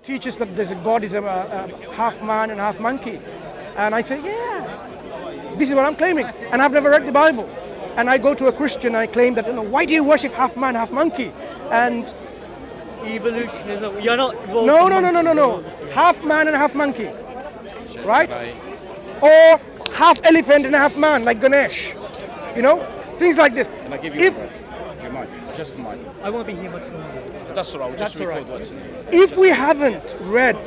Teaches that there's a God is a half man and half monkey. And I say, yeah, this is what I'm claiming. And I've never read the Bible. And I go to a Christian, I claim that, why do you worship half man, half monkey? And evolution is not, you're not involved no. Half man and half monkey. Right? Or half elephant and half man, like Ganesh. Things like this. Can I give you a word? Do you mind? Just a mind. I won't be here much longer. That's all right. We'll just record what's in it. If we haven't read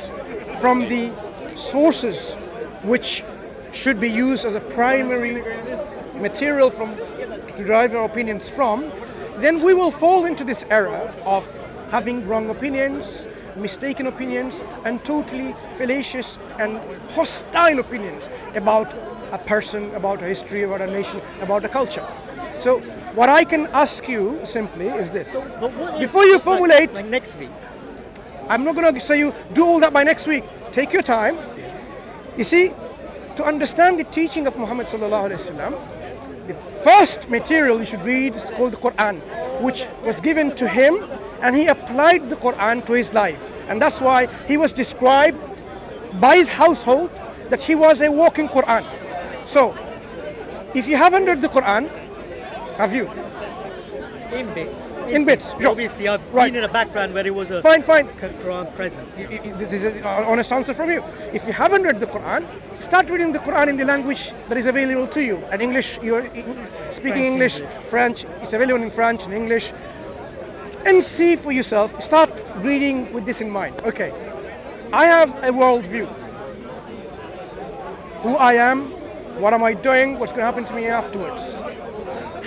from the sources which should be used as a primary material to derive our opinions from, then we will fall into this error of having wrong opinions, mistaken opinions, and totally fallacious and hostile opinions about a person, about a history, about a nation, about a culture. So what I can ask you simply is this. Before you formulate... Like next week? I'm not going to say you do all that by next week. Take your time. You see, to understand the teaching of Muhammad sallallahu alaihi wasallam, the first material you should read is called the Quran, which was given to him, and he applied the Quran to his life. And that's why he was described by his household that he was a walking Quran. So, if you haven't read the Quran, have you? In bits. In bits. Sure. Obviously, I've been in a background where it was a fine. Quran present. This is an honest answer from you. If you haven't read the Quran, start reading the Quran in the language that is available to you. And English, you're speaking English, French, it's available in French and English. And see for yourself, start reading with this in mind. Okay, I have a worldview. Who I am, what am I doing, what's going to happen to me afterwards.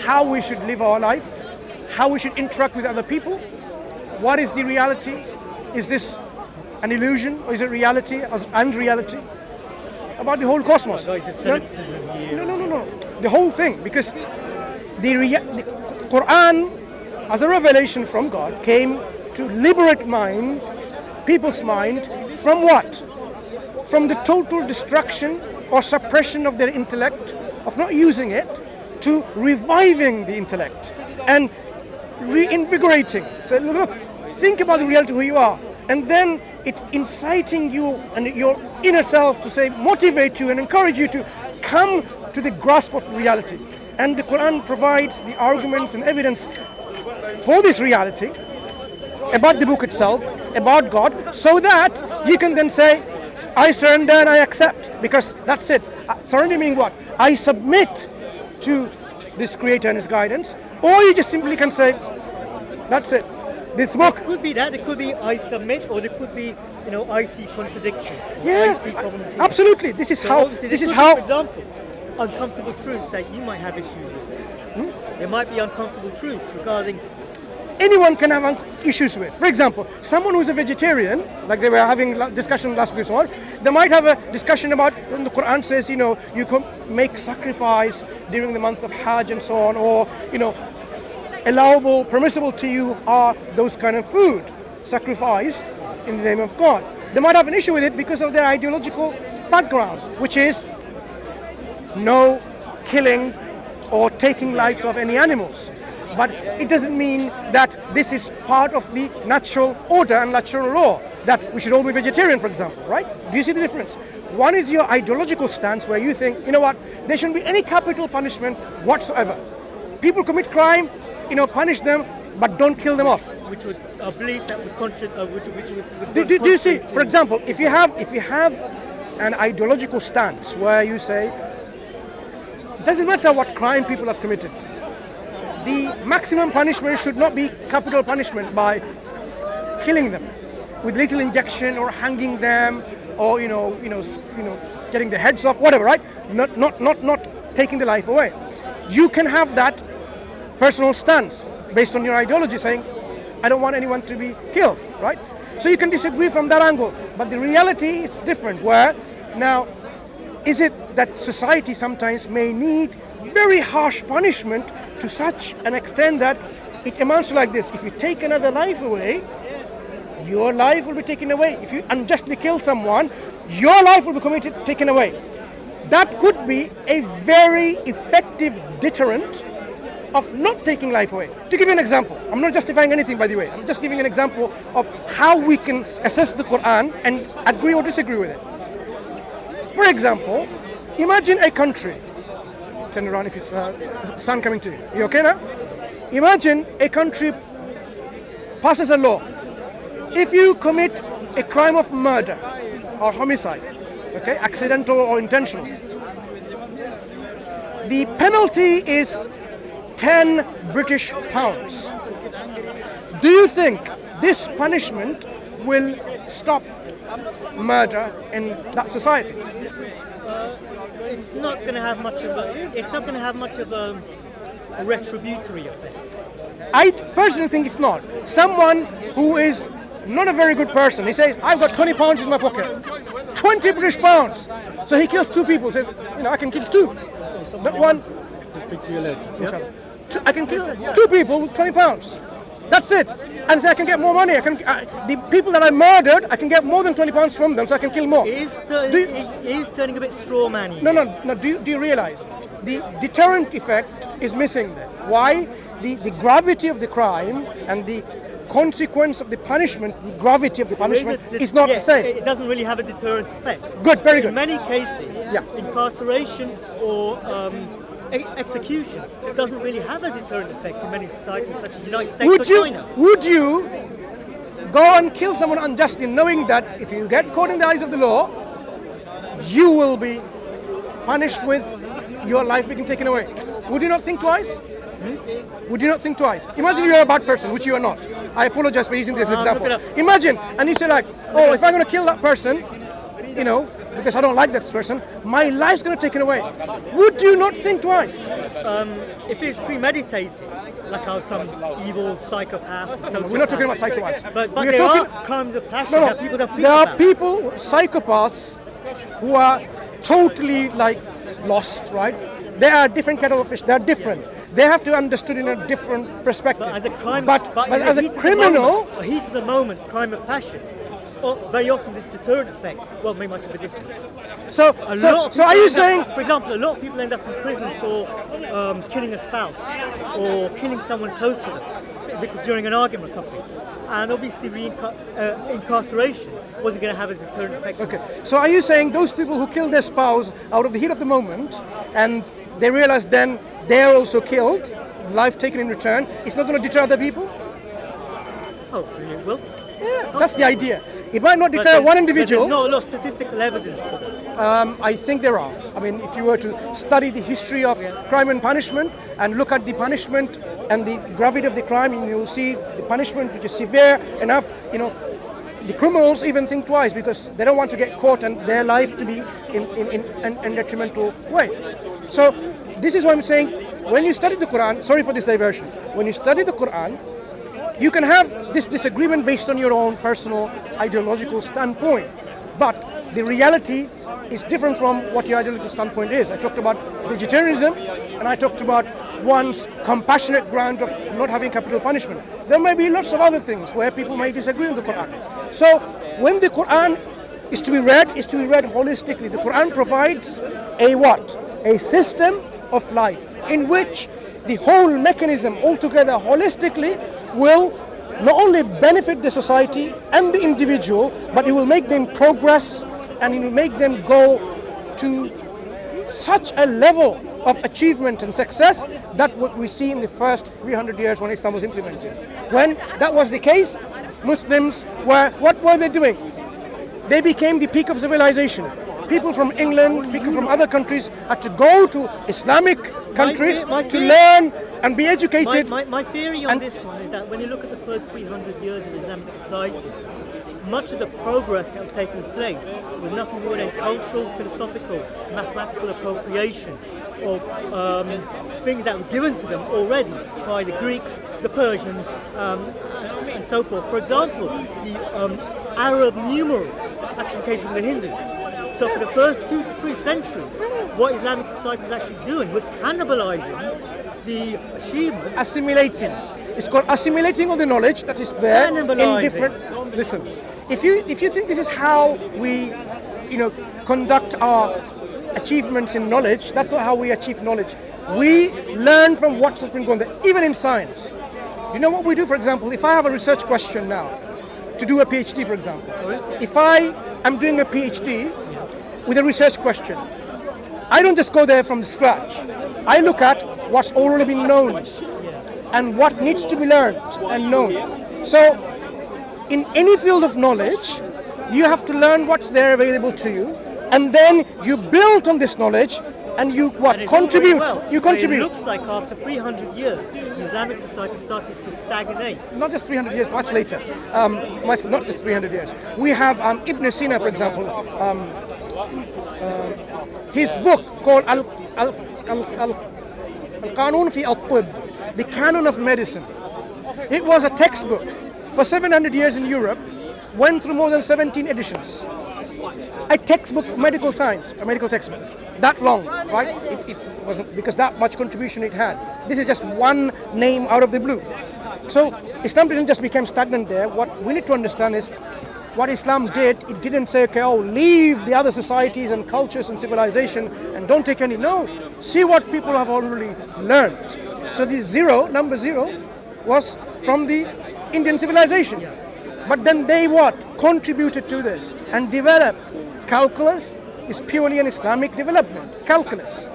How we should live our life, how we should interact with other people. What is the reality? Is this an illusion or is it reality and reality? About the whole cosmos. Like the solipsism here. No. The whole thing, because the Quran, as a revelation from God, came to liberate people's mind from what? From the total destruction or suppression of their intellect, of not using it, to reviving the intellect and reinvigorating. So look, think about the reality of who you are, and then it inciting you and your inner self to say, motivate you and encourage you to come to the grasp of reality. And the Quran provides the arguments and evidence for this reality, about the book itself, about God, so that you can then say, I surrender and I accept, because that's it. Surrender meaning what? I submit to this creator and his guidance, or you just simply can say, that's it. This book It could be that, it could be I submit, or there could be, I see contradiction. Yeah, I see problems here. absolutely. This is So how. obviously This there is could be, how. for example, uncomfortable truths that you might have issues with. There might be uncomfortable truths regarding. Anyone can have issues with. For example, someone who's a vegetarian, like they were having discussion last week, so on, they might have a discussion about when the Quran says, you can make sacrifice during the month of Hajj and so on, or, allowable, permissible to you are those kind of food sacrificed in the name of God. They might have an issue with it because of their ideological background, which is no killing or taking lives of any animals. But it doesn't mean that this is part of the natural order and natural law, that we should all be vegetarian, for example, right? Do you see the difference? One is your ideological stance where you think, there shouldn't be any capital punishment whatsoever. People commit crime, punish them, but don't kill them off. Which would, I believe that would Do you see, for example, if you have an ideological stance where you say, it doesn't matter what crime people have committed, the maximum punishment should not be capital punishment by killing them with lethal injection or hanging them or getting the heads off, whatever, right? Not taking the life away. You can have that personal stance based on your ideology, saying, I don't want anyone to be killed, right? So you can disagree from that angle, but the reality is different. Where now, is it that society sometimes may need very harsh punishment to such an extent that it amounts to like this: if you take another life away, your life will be taken away. If you unjustly kill someone, your life will be taken away. That could be a very effective deterrent of not taking life away. To give you an example, I'm not justifying anything, by the way. I'm just giving an example of how we can assess the Quran and agree or disagree with it. For example, imagine a country. Turn around if it's sun coming to you. You okay now? Imagine a country passes a law. If you commit a crime of murder or homicide, okay, accidental or intentional, the penalty is 10 British pounds. Do you think this punishment will stop murder in that society? It's not going to have much of a retributory effect. I personally think it's not. Someone who is not a very good person, he says, I've got 20 pounds in my pocket. 20 British pounds. So he kills two people. Says, I can kill two. Not one. To speak to you later. Yeah. I can kill two people with 20 pounds. That's it. And say I can get more money. The people that I murdered, I can get more than 20 pounds from them, so I can kill more. It is turning a bit straw-man-y. No. Do you realize the deterrent effect is missing there? Why? The gravity of the crime and the consequence of the punishment, the gravity of the punishment is not the same. It doesn't really have a deterrent effect. Good, very good. In many cases, incarceration or execution doesn't really have a deterrent effect in many societies such as the United States or China. Would you go and kill someone unjustly knowing that if you get caught in the eyes of the law, you will be punished with your life being taken away? Would you not think twice? Would you not think twice? Imagine you're a bad person, which you are not. I apologize for using this example. Imagine, and you say like, oh, if I'm going to kill that person, because I don't like that person, my life's going to be taken away. Would you not think twice? If it's premeditated, like how some evil psychopath... We're not talking about psychopaths. But there are crimes of passion that people don't think there are about. people, psychopaths, who are totally lost, right? They are different kettle of fish. They are different. They have to be understood in a different perspective. But as a crime, but as a criminal, a heat of the moment, crime of passion, very often this deterrent effect won't make much of a difference. So are you saying? For example, a lot of people end up in prison for killing a spouse or killing someone close to them because during an argument or something, and obviously incarceration wasn't going to have a deterrent effect. Okay. So are you saying those people who kill their spouse out of the heat of the moment and they realize then they're also killed, life taken in return, it's not going to deter other people? Hopefully it will. Yeah, that's the idea. It might not deter one individual. There's not a lot of statistical evidence for that. I think there are. I mean, if you were to study the history of crime and punishment and look at the punishment and the gravity of the crime, you'll see the punishment which is severe enough, the criminals even think twice because they don't want to get caught and their life to be in detrimental way. So this is why I'm saying, when you study the Quran, sorry for this diversion, when you study the Quran, you can have this disagreement based on your own personal ideological standpoint, but the reality is different from what your ideological standpoint is. I talked about vegetarianism and I talked about one's compassionate ground of not having capital punishment. There may be lots of other things where people may disagree with the Quran. So when the Quran is to be read, it's to be read holistically. The Quran provides a system of life in which the whole mechanism altogether holistically will not only benefit the society and the individual, but it will make them progress and it will make them go to such a level of achievement and success that what we see in the first 300 years when Islam was implemented. When that was the case, Muslims what were they doing? They became the peak of civilization. People from England, people from other countries had to go to Islamic countries to learn and be educated. My theory on this one is that when you look at the first 300 years of Islamic society, much of the progress that was taking place was nothing more than cultural, philosophical, mathematical appropriation of things that were given to them already by the Greeks, the Persians, and so forth. For example, the Arab numerals actually came from the Hindus. So for the first 2 to 3 centuries, what Islamic society was actually doing was cannibalizing the achievements. Assimilating. It's called assimilating all the knowledge that is there in different. Listen, if you think this is how we, conduct our achievements in knowledge. That's not how we achieve knowledge. We learn from what has been going on, even in science. Do you know what we do, for example? If I have a research question now, to do a PhD, for example. If I am doing a PhD with a research question, I don't just go there from scratch. I look at what's already been known and what needs to be learned and known. So, in any field of knowledge, you have to learn what's there available to you, and then you build on this knowledge, and you contribute. You contribute. It looks like after 300 years, the Islamic society started to stagnate. Not just 300 years, much later. Not just 300 years. We have Ibn Sina, for example. His book called Al-Qanun fi al-Tibb, the Canon of Medicine. It was a textbook for 700 years in Europe, went through more than 17 editions. A textbook for medical science, a medical textbook, that long, right? It wasn't, because that much contribution it had. This is just one name out of the blue. So Islam didn't just become stagnant there. What we need to understand is what Islam did, it didn't say, okay, oh, leave the other societies and cultures and civilization and don't take any. No, see what people have already learned. So the number zero, was from the Indian civilization. But then they contributed to this and developed. Calculus is purely an Islamic development. Calculus,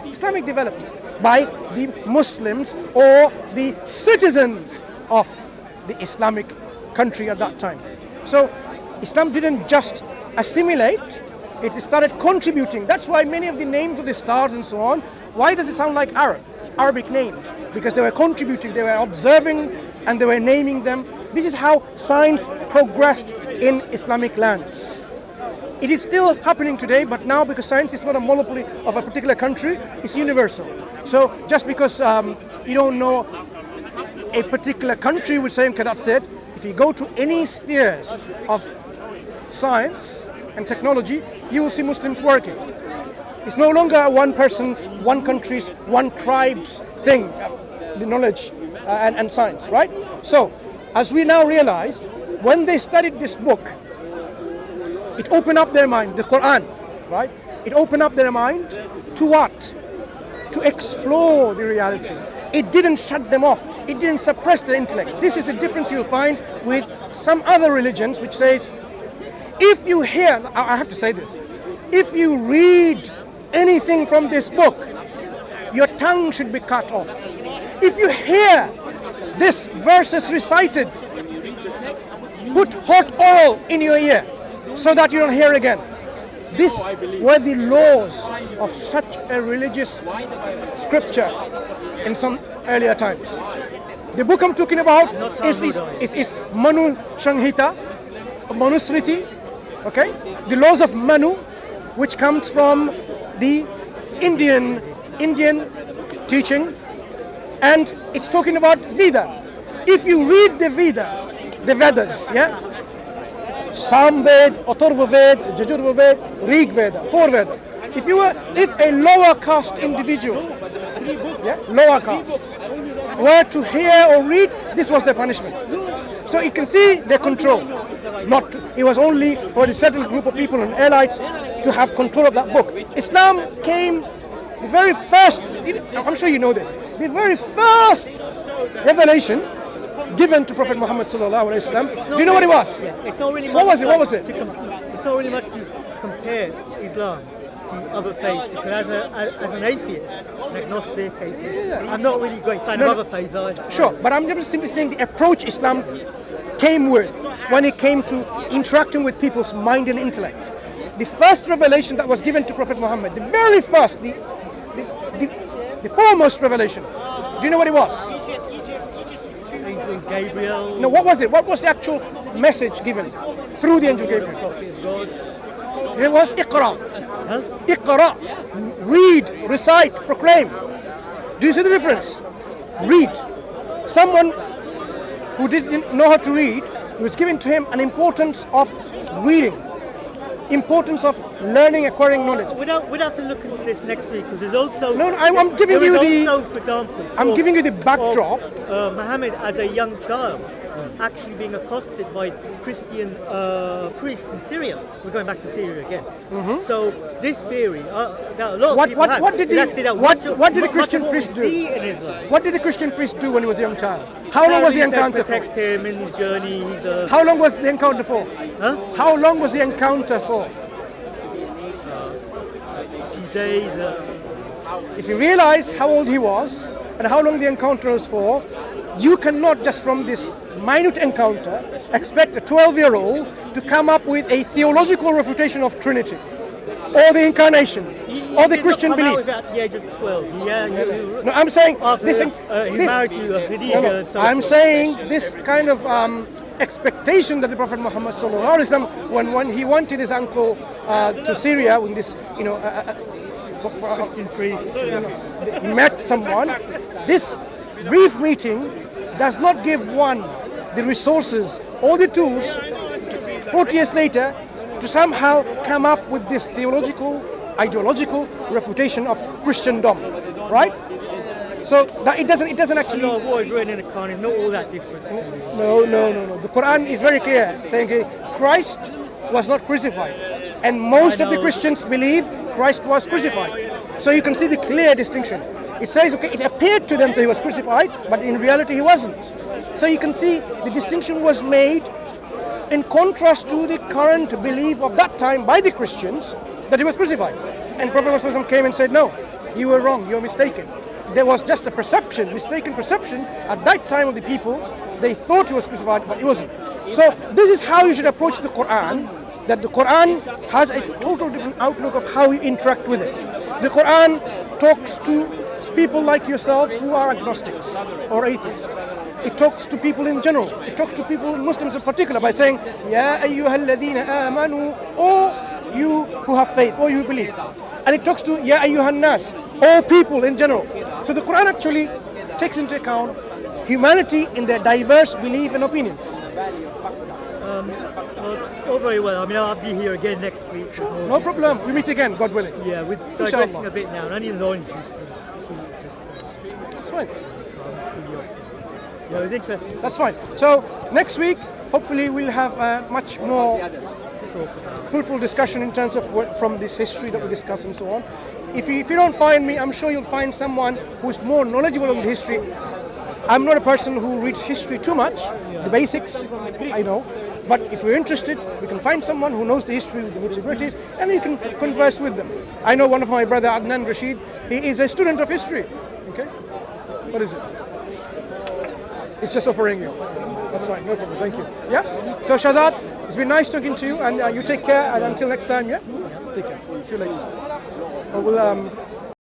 Islamic development by the Muslims or the citizens of the Islamic country at that time. So Islam didn't just assimilate, it started contributing. That's why many of the names of the stars and so on, why does it sound like Arabic names? Because they were contributing, they were observing, and they were naming them. This is how science progressed in Islamic lands. It is still happening today, but now because science is not a monopoly of a particular country, it's universal. So just because you don't know a particular country would say, okay, that's it. If you go to any spheres of science and technology, you will see Muslims working. It's no longer a one person, one country's, one tribe's thing, the knowledge and science, right? So, as we now realized, when they studied this book, it opened up their mind, the Quran, right? It opened up their mind to what? To explore the reality. It didn't shut them off. It didn't suppress their intellect. This is the difference you'll find with some other religions, which says, if you hear, I have to say this, if you read anything from this book, your tongue should be cut off. If you hear this verses recited, put hot oil in your ear so that you don't hear again. These were the laws of such a religious scripture in some earlier times. The book I'm talking about is Manu Shanghita, Manusmriti, okay? The laws of Manu, which comes from the Indian teaching, and it's talking about Veda. If you read the Vedas, yeah? Sam Ved, Atharva Ved, Yajurveda Ved, Rig Veda, 4 Vedas. If a lower caste individual, lower caste, were to hear or read, this was their punishment. So you can see their control. It was only for a certain group of people and elites to have control of that book. Islam came, the very first, I'm sure you know this, the very first revelation given to Prophet Muhammad sallallahu alaihi wasallam. Do you know what it was? It's not really what was it? It's not really much to compare Islam to other faiths, because as an atheist, an agnostic atheist, I'm not really a great fan of other faiths either. Sure, but I'm just simply saying the approach Islam came with when it came to interacting with people's mind and intellect. The first revelation that was given to Prophet Muhammad, the very first, the foremost revelation, do you know what it was? Angel Gabriel. No, what was it? What was the actual message given through the angel Gabriel? It was Iqra. Huh? Iqra. Read, recite, proclaim. Do you see the difference? Read. Someone who didn't know how to read, it was given to him an importance of reading, importance of learning, acquiring knowledge. We'd have to look into this next week, because there's also... No, I'm giving you also, for example, I'm giving you the backdrop. Muhammad as a young child. actually being accosted by Christian priests in Syria. We're going back to Syria again. So this theory, that a lot of people have, what did is actually that what did the much Christian of what we priest do? see in Islam. What did the Christian priest do when he was a young child? How long was the encounter for? Protect him in his journey. He's How long was the encounter for? Huh? How long was the encounter for? few days. If you realize how old he was and how long the encounter was for, you cannot just from this minute encounter expect a 12-year-old to come up with a theological refutation of Trinity or the incarnation or the Christian belief. At the age of 12. Yeah, No, I'm saying after he married to Khadija and so I'm forth. saying this kind of expectation that the Prophet Muhammad sallallahu alaihi wasallam, when he went to his uncle to Syria, when this Christian priest. he met someone, this brief meeting does not give one the resources or the tools 40 years later to somehow come up with this theological, ideological refutation of Christendom, right? So that it doesn't actually. A lot of what is written in the Quran is not all that different. No. The Quran is very clear, saying Christ was not crucified, and most of the Christians believe Christ was crucified. So you can see the clear distinction. It says, okay, it appeared to them that he was crucified, but in reality he wasn't. So you can see the distinction was made in contrast to the current belief of that time by the Christians that he was crucified. And Prophet Muhammad came and said, no, you were wrong, you're mistaken. There was just a perception, mistaken perception at that time of the people. They thought he was crucified, but he wasn't. So this is how you should approach the Quran, that the Quran has a total different outlook of how you interact with it. The Quran talks to people like yourself who are agnostics or atheists. It talks to people in general. It talks to people, Muslims in particular, by saying, Ya ayyuhalladhina amanu, or you who have faith, or you who believe. And it talks to Ya ayyuhan nas, all people in general. So the Quran actually takes into account humanity in their diverse belief and opinions. All very well. I mean, I'll be here again next week. No problem. We meet again, God willing. Yeah, we're Inshallah. digressing a bit now. And I need an orange juice. That's fine. Yeah, it was interesting. That's fine. So next week, hopefully, we'll have a much more fruitful discussion in terms of from this history that we discussed and so on. If you don't find me, I'm sure you'll find someone who's more knowledgeable on the history. I'm not a person who reads history too much, the basics, I know. But if you're interested, we can find someone who knows the history with the nitty-gritties, and you can converse with them. I know one of my brother, Adnan Rashid, he is a student of history. Okay? What is it? It's just offering you. That's fine, no problem, thank you. Yeah? So Shaddad, it's been nice talking to you, and you take care, and until next time, yeah? Take care. See you later. We'll